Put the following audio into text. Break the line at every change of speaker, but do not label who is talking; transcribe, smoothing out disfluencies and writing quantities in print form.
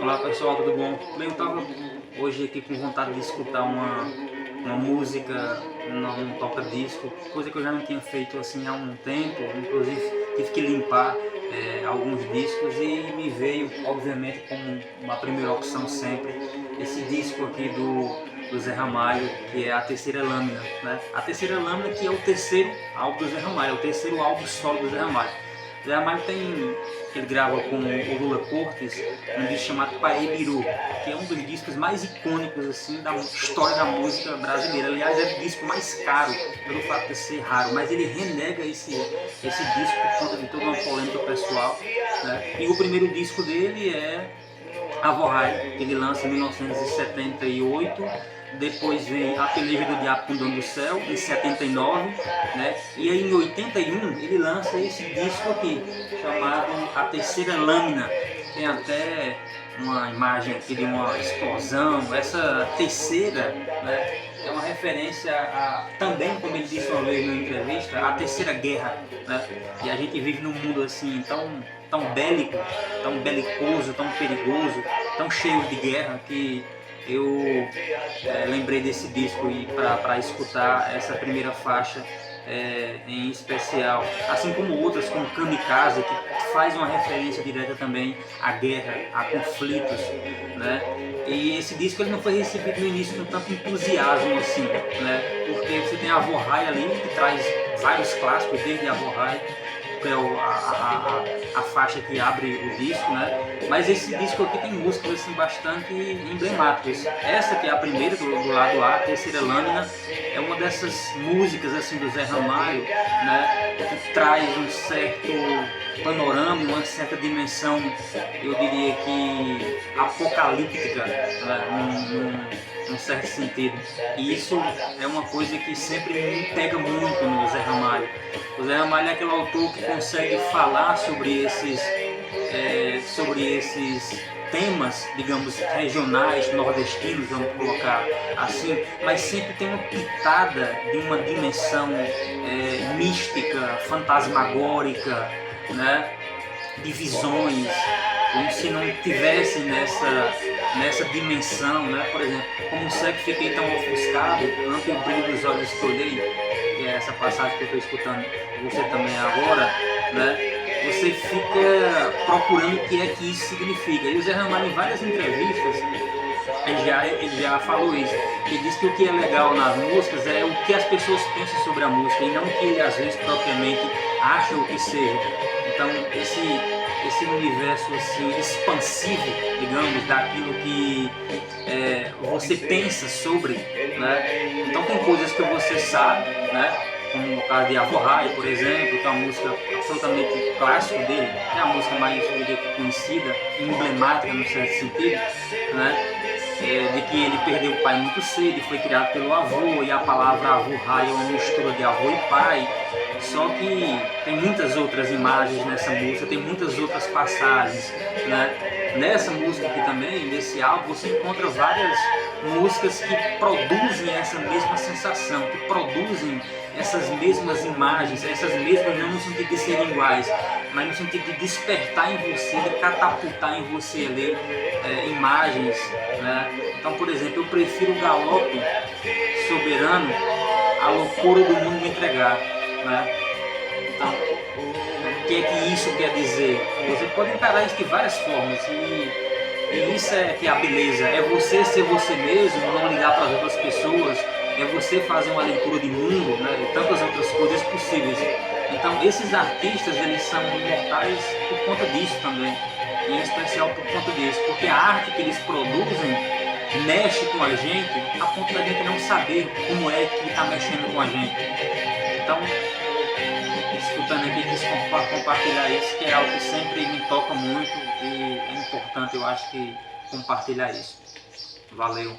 Olá pessoal, tudo bom? Bem, eu estava hoje aqui com vontade de escutar uma música num toca-disco, coisa que eu já não tinha feito assim há um tempo, inclusive tive que limpar alguns discos e me veio, obviamente, como uma primeira opção sempre, esse disco aqui do Zé Ramalho, que é A Terceira Lâmina, né? A Terceira Lâmina, que é o terceiro álbum do Zé Ramalho, é o terceiro álbum solo do Zé Ramalho. Zé Ramalho ele grava com o Lula Cortes um disco chamado Paê Biru, que é um dos discos mais icônicos assim, da história da música brasileira. Aliás, é o disco mais caro pelo fato de ser raro, mas ele renega esse disco por conta de toda uma polêmica pessoal, né? E o primeiro disco dele é A Vorrai, que ele lança em 1978. Depois vem A Peleja do Diabo com o Dono do Céu, em 79, né? E aí em 81 ele lança esse disco aqui, chamado A Terceira Lâmina. Tem até uma imagem aqui de uma explosão. Essa terceira, né, é uma referência a, também, como ele disse uma vez na entrevista, a Terceira Guerra, né? E a gente vive num mundo assim tão bélico, tão belicoso, tão perigoso, tão cheio de guerra, que eu lembrei desse disco e para escutar essa primeira faixa em especial, assim como outras como Kamikaze, que faz uma referência direta também à guerra, a conflitos, né? E esse disco ele não foi recebido no início com tanto entusiasmo assim, né? Porque você tem a Vorrai ali, que traz vários clássicos, desde a Vorrai, que é a faixa que abre o disco, né? Mas esse disco aqui tem músicas assim, bastante emblemáticas. Essa que é a primeira do lado A, a Terceira Lâmina, é uma dessas músicas assim do Zé Ramalho, né? Que traz um certo panorama, uma certa dimensão, eu diria que apocalíptica, né? Num certo sentido. E isso é uma coisa que sempre me pega muito no Zé Ramalho. O Zé Ramalho é aquele autor que consegue falar sobre esses temas, digamos, regionais, nordestinos, vamos colocar assim, mas sempre tem uma pitada de uma dimensão mística, fantasmagórica, né? De visões, como se não tivessem nessa dimensão, né? Por exemplo, como o cego fiquei tão ofuscado ante o brilho dos olhos que olhei, que é essa passagem que eu estou escutando você também agora, né? Você fica procurando o que é que isso significa. E o Zé Ramalho, em várias entrevistas, ele já falou isso. Ele diz que o que é legal nas músicas é o que as pessoas pensam sobre a música e não o que ele às vezes propriamente acha o que seja. Então esse universo assim expansivo, digamos, daquilo que você pensa sobre, né? Então tem coisas que você sabe, né? Como no caso de A Vorrai, por exemplo, que é uma música absolutamente clássica dele, é a música mais conhecida, emblemática no certo sentido, né? De que ele perdeu o pai muito cedo e foi criado pelo avô, e a palavra Vorrai é uma mistura de avô e pai. Só que tem muitas outras imagens nessa música, tem muitas outras passagens, né? Nessa música aqui também, nesse álbum, você encontra várias músicas que produzem essa mesma sensação, que produzem essas mesmas imagens, essas mesmas não no sentido de serem iguais, mas no sentido de despertar em você, de catapultar em você ali imagens, né? Então, por exemplo, eu prefiro o galope soberano à loucura do mundo me entregar, né? Então, o que é que isso quer dizer? Você pode encarar isso de várias formas e isso é que é a beleza, é você ser você mesmo, não ligar para as outras pessoas, é você fazer uma leitura de mundo, né, e tantas outras coisas possíveis. Então esses artistas, eles são imortais por conta disso também, e em especial por conta disso, porque a arte que eles produzem mexe com a gente a ponto da gente não saber como é que está mexendo com a gente. Então, escutando aqui, quis compartilhar isso, que é algo que sempre me toca muito e é importante, eu acho, que compartilhar isso. Valeu!